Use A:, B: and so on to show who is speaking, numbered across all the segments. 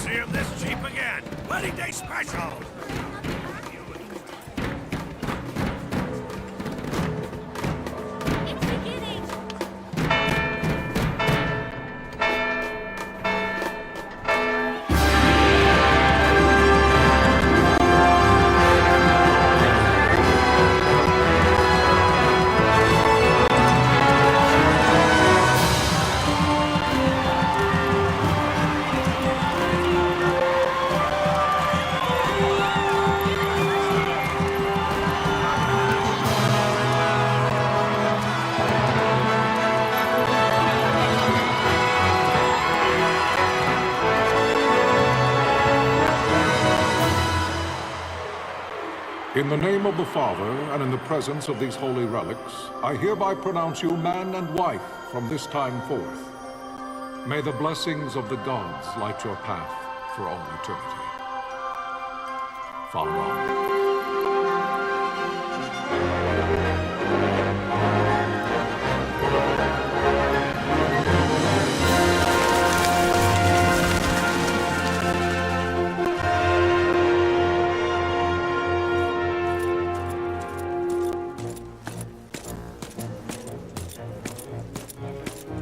A: see him this cheap again. Wedding day special!
B: It's beginning!
C: In the name of the Father, and in the presence of these holy relics, I hereby pronounce you man and wife from this time forth. May the blessings of the gods light your path for all eternity. Follow on.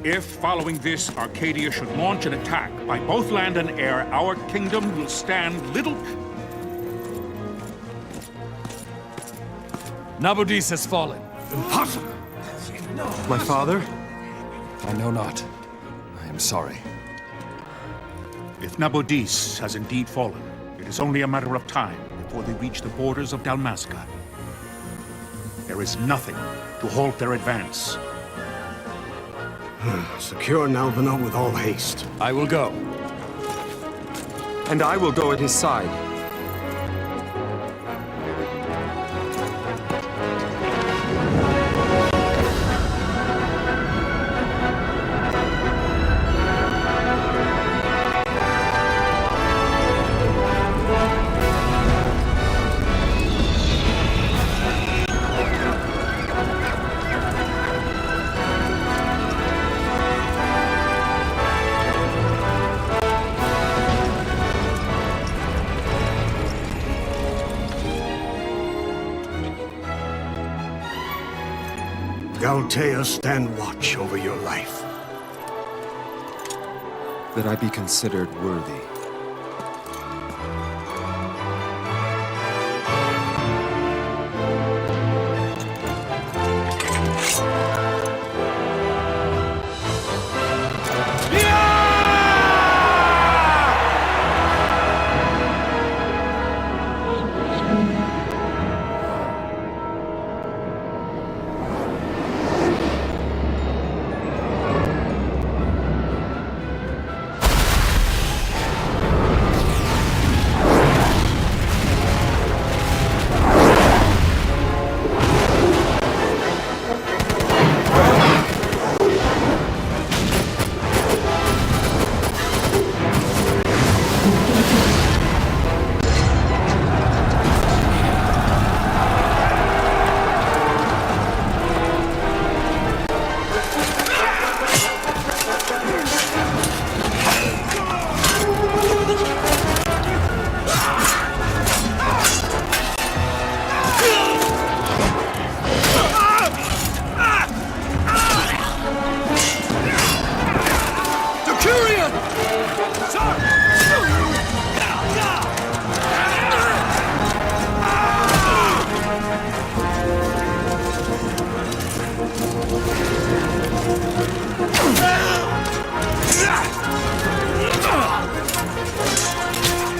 D: If, following this, Arcadia should launch an attack by both land and air, our kingdom will stand little...
E: Nabudis has fallen.
A: Impossible!
E: My father? I know not. I am sorry.
D: If Nabudis has indeed fallen, it is only a matter of time before they reach the borders of Dalmasca. There is nothing to halt their advance.
A: Secure Nalbano with all haste.
E: I will go.
F: And I will go at his side.
A: Galtea, stand watch over your life.
F: That I be considered worthy.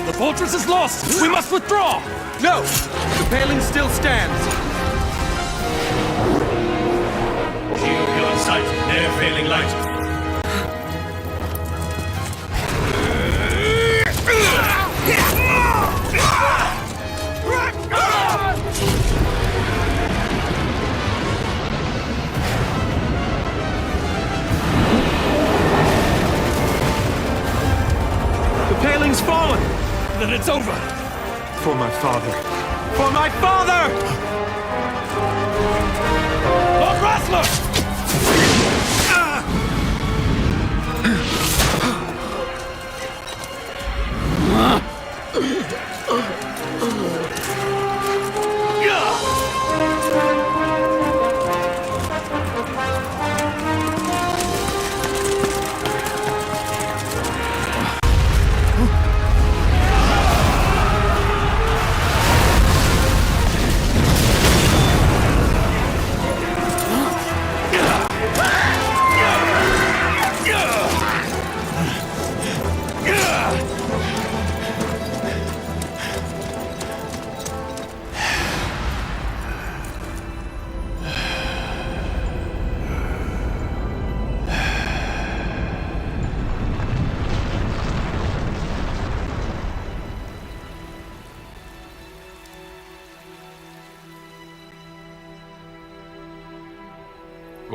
E: The fortress is lost! We must withdraw!
F: No! The paling still stands!
G: Shield beyond sight, ne'er failing light.
F: The paling's fallen!
E: Then it's over!
F: For my father! For my father!
E: Lord Wrestler!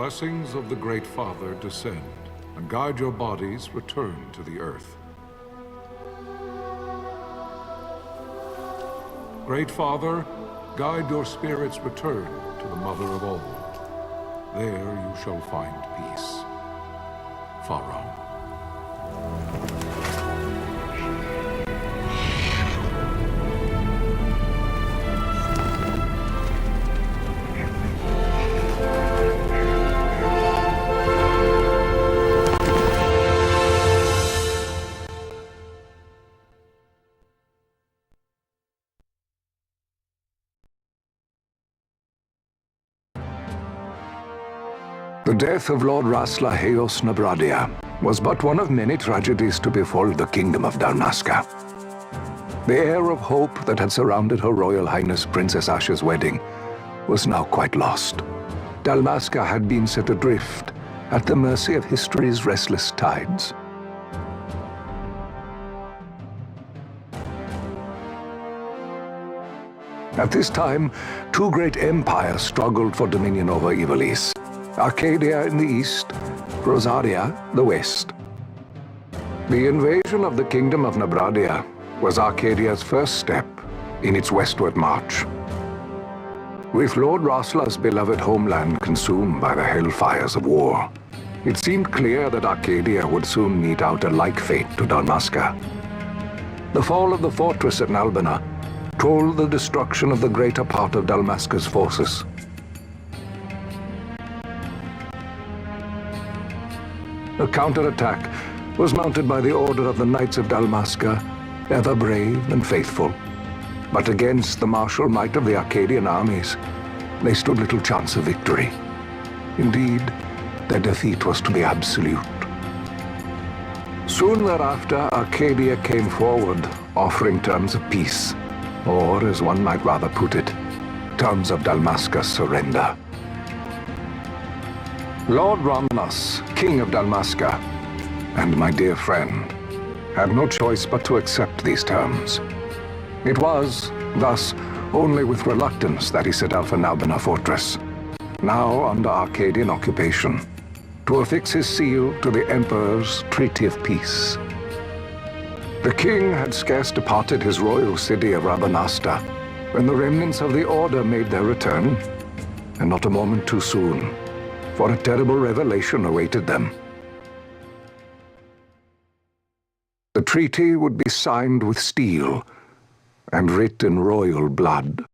C: blessings of the Great Father descend, and guide your bodies return to the earth. Great Father, guide your spirits return to the Mother of all. There you shall find peace. Faram.
B: The death of Lord Rasla Heos Nabradia was but one of many tragedies to befall the kingdom of Dalmasca. The air of hope that had surrounded Her Royal Highness Princess Asha's wedding was now quite lost. Dalmasca had been set adrift at the mercy of history's restless tides. At this time, two great empires struggled for dominion over Ivalice. Arcadia in the east, Rosaria the west. The invasion of the kingdom of Nabradia was Arcadia's first step in its westward march. With Lord Rasla's beloved homeland consumed by the hellfires of war, it seemed clear that Arcadia would soon mete out a like fate to Dalmasca. The fall of the fortress at Nalbina told the destruction of the greater part of Dalmasca's forces. A counterattack was mounted by the order of the Knights of Dalmasca, ever brave and faithful. But against the martial might of the Arcadian armies, they stood little chance of victory. Indeed, their defeat was to be absolute. Soon thereafter, Arcadia came forward, offering terms of peace, or, as one might rather put it, terms of Dalmasca's surrender. Lord Ramanas, King of Dalmasca, and my dear friend, had no choice but to accept these terms. It was, thus, only with reluctance that he set out for Nalbina Fortress, now under Arcadian occupation, to affix his seal to the Emperor's Treaty of Peace. The king had scarce departed his royal city of Rabanasta when the remnants of the Order made their return, and not a moment too soon, for a terrible revelation awaited them. The treaty would be signed with steel and writ in royal blood.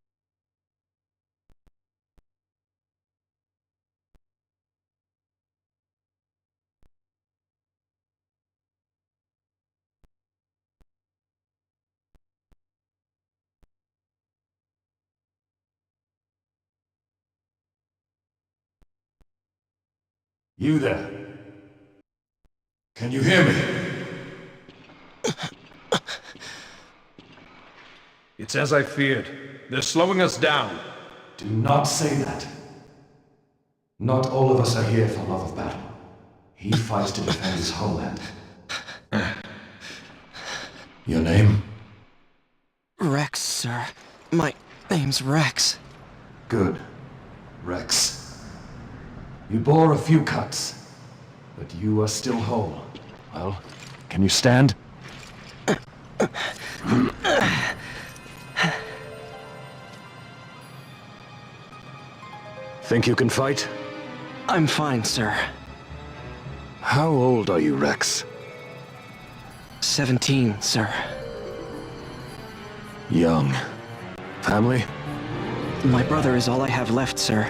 G: You there? Can you hear me?
F: It's as I feared. They're slowing us down.
G: Do not say that. Not all of us are here for love of battle. He fights to defend his homeland. Your name?
E: Rex, sir. My name's Rex.
G: Good. Rex. You bore a few cuts, but you are still whole. Well, can you stand? Think you can fight?
E: I'm fine, sir.
G: How old are you, Rex?
E: 17, sir.
G: Young. Family?
E: My brother is all I have left, sir.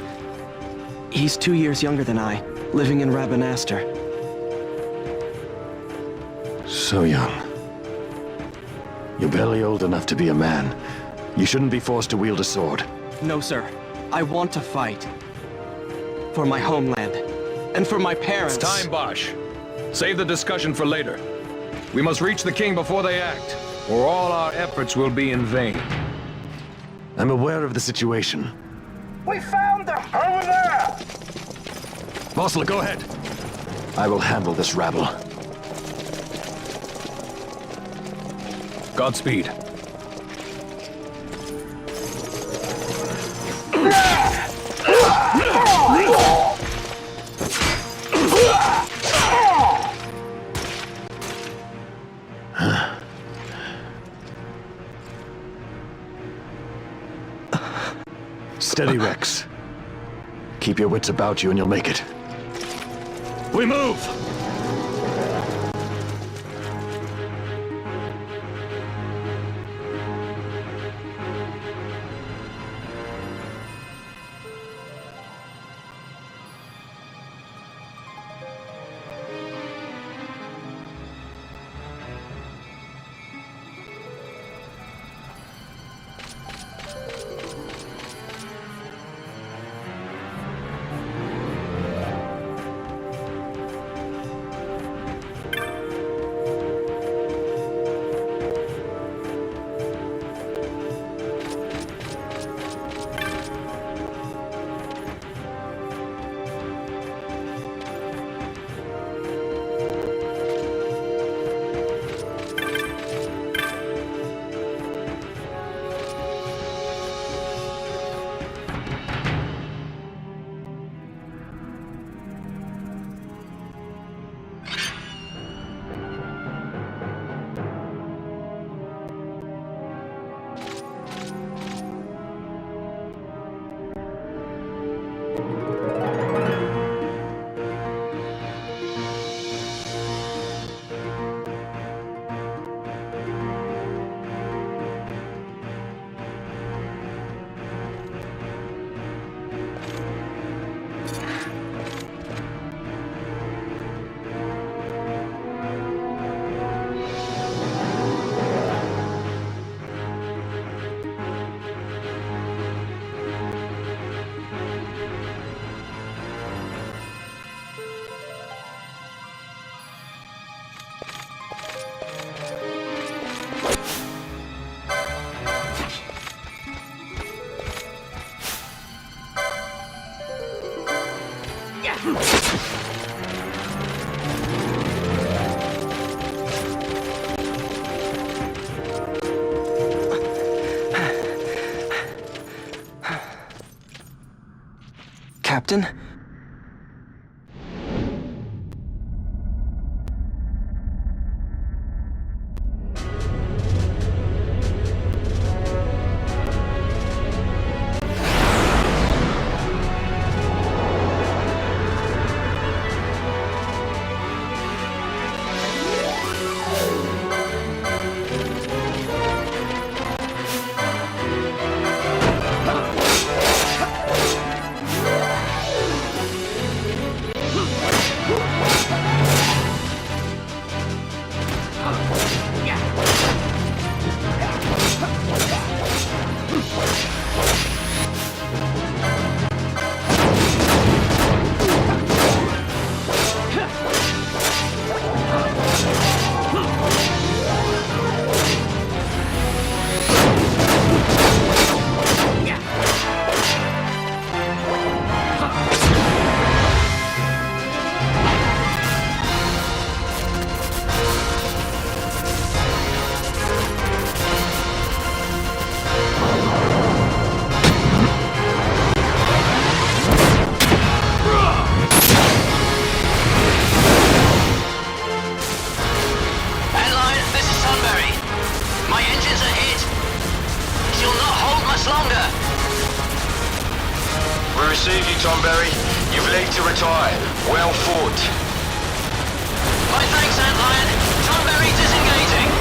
E: He's 2 years younger than I, living in Rabanastre.
G: So young. You're barely old enough to be a man. You shouldn't be forced to wield a sword.
E: No, sir. I want to fight. For my homeland. And for my parents.
F: It's time, Bosch. Save the discussion for later. We must reach the king before they act, or all our efforts will be in vain.
G: I'm aware of the situation.
A: We found them! Over there!
G: Vossler, go ahead. I will handle this rabble.
F: Godspeed.
G: Steady, Rex. Keep your wits about you and you'll make it. We move!
E: Captain?
A: You've leave to retire. Well fought.
H: My thanks, Antlion. Tonberry disengaging.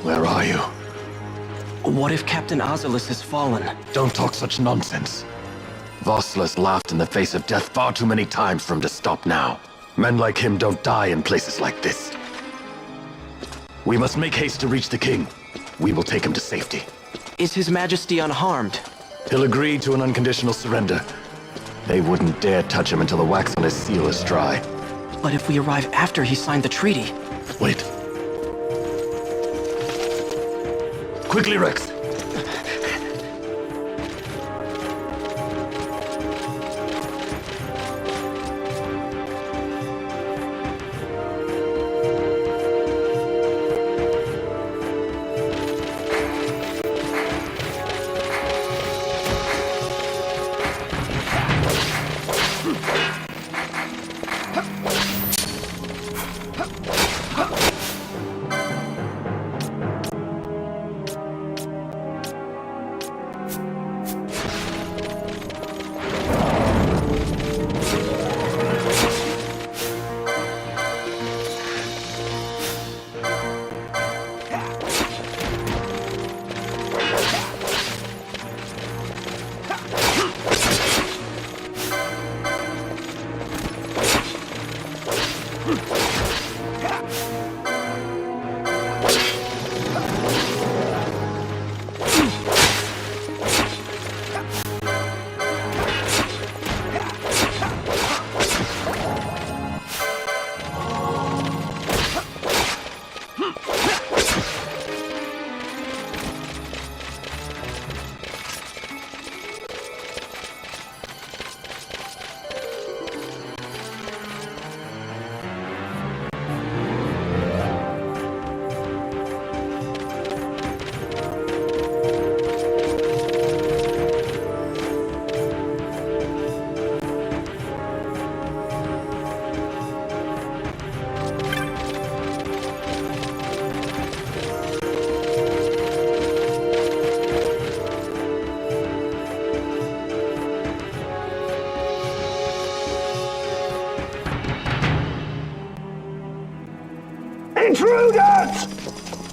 G: Where are you?
E: What if Captain Oculus has fallen?
G: Don't talk such nonsense. Vossler's laughed in the face of death far too many times for him to stop now. Men like him don't die in places like this. We must make haste to reach the king. We will take him to safety.
E: Is His Majesty unharmed?
G: He'll agree to an unconditional surrender. They wouldn't dare touch him until the wax on his seal is dry.
E: But if we arrive after he signed the treaty...
G: Wait. Quickly, Rex!
B: Intruders!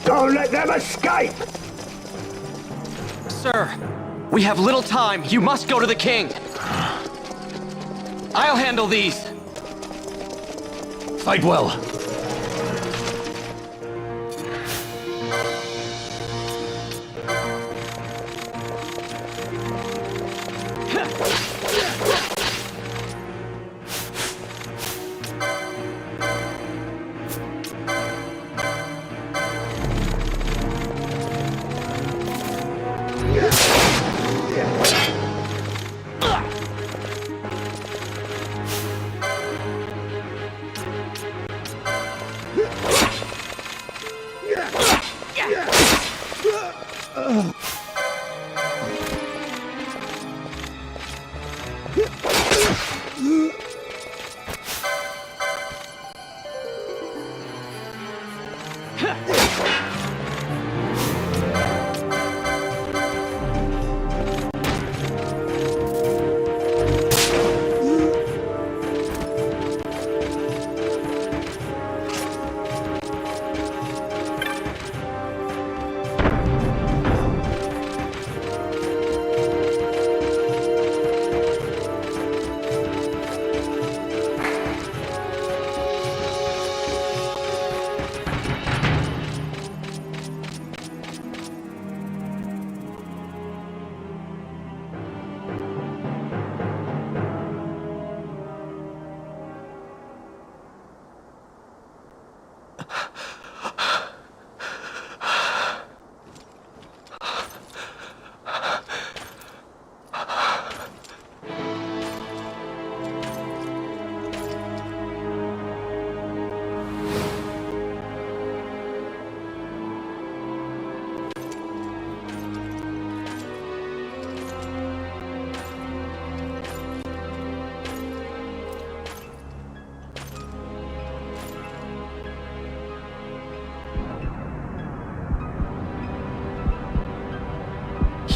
B: Don't let them escape!
E: Sir, we have little time. You must go to the king. I'll handle these.
G: Fight well.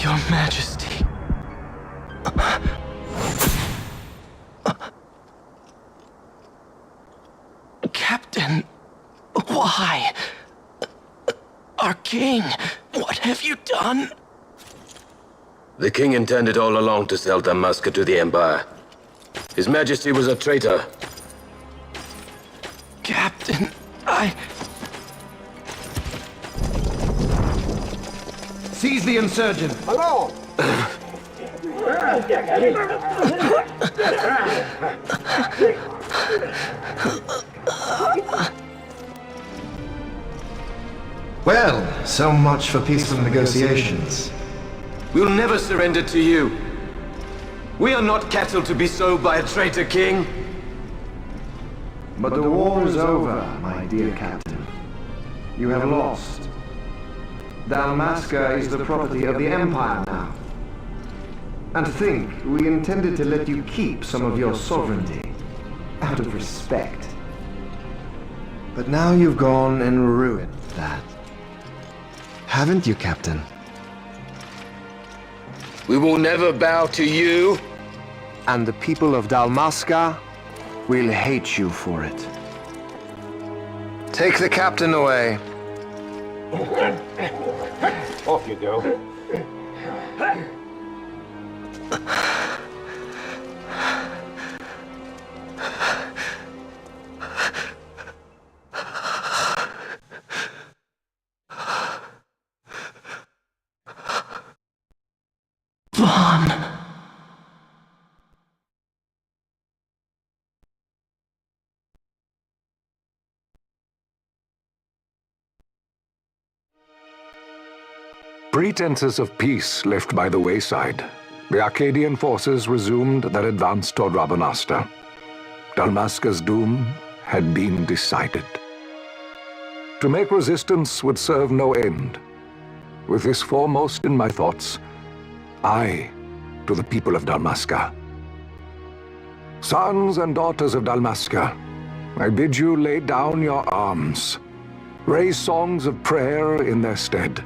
E: Your Majesty. Captain, why? Our King, what have you done?
G: The king intended all along to sell Dalmasca to the Empire. His Majesty was a traitor.
E: Captain,
I: Seize the insurgent!
J: Well, so much for peaceful negotiations.
G: We'll never surrender to you. We are not cattle to be sold by a traitor king.
J: But the war is over, my dear captain. You have lost. Dalmasca is the property of the Empire now. And to think, we intended to let you keep some of your sovereignty, out of respect. But now you've gone and ruined that. Haven't you, Captain?
G: We will never bow to you.
J: And the people of Dalmasca will hate you for it. Take the captain away.
A: Off you go.
B: Pretenses of peace left by the wayside, the Arcadian forces resumed their advance toward Rabanasta. Dalmasca's doom had been decided. To make resistance would serve no end. With this foremost in my thoughts, I, to the people of Dalmasca. Sons and daughters of Dalmasca, I bid you lay down your arms. Raise songs of prayer in their stead.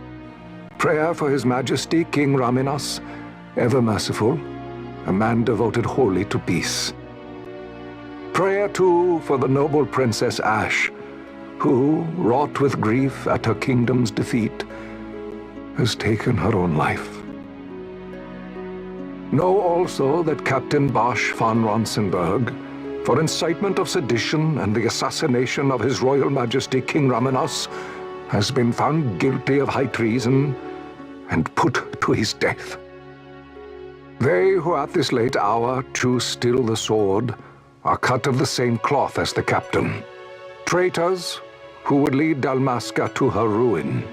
B: Prayer for His Majesty King Raminas, ever merciful, a man devoted wholly to peace. Prayer, too, for the noble Princess Ash, who, wrought with grief at her kingdom's defeat, has taken her own life. Know also that Captain Bosch von Ronsenberg, for incitement of sedition and the assassination of His Royal Majesty King Raminas, has been found guilty of high treason and put to his death. They who at this late hour choose still the sword are cut of the same cloth as the captain. Traitors who would lead Dalmasca to her ruin.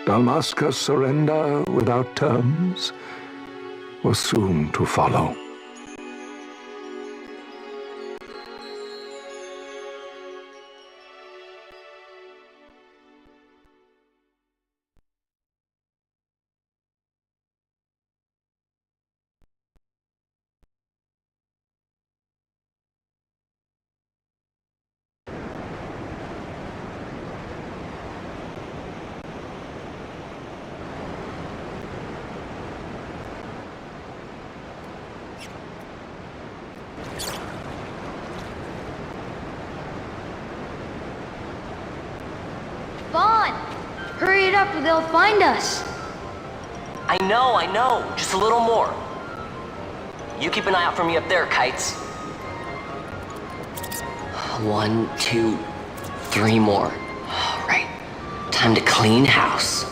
B: Dalmasca's surrender without terms was soon to follow.
K: Vaughn! Hurry it up or they'll find us!
H: I know. Just a little more. You keep an eye out for me up there, Kites. 1, 2, 3 more. All right. Time to clean house.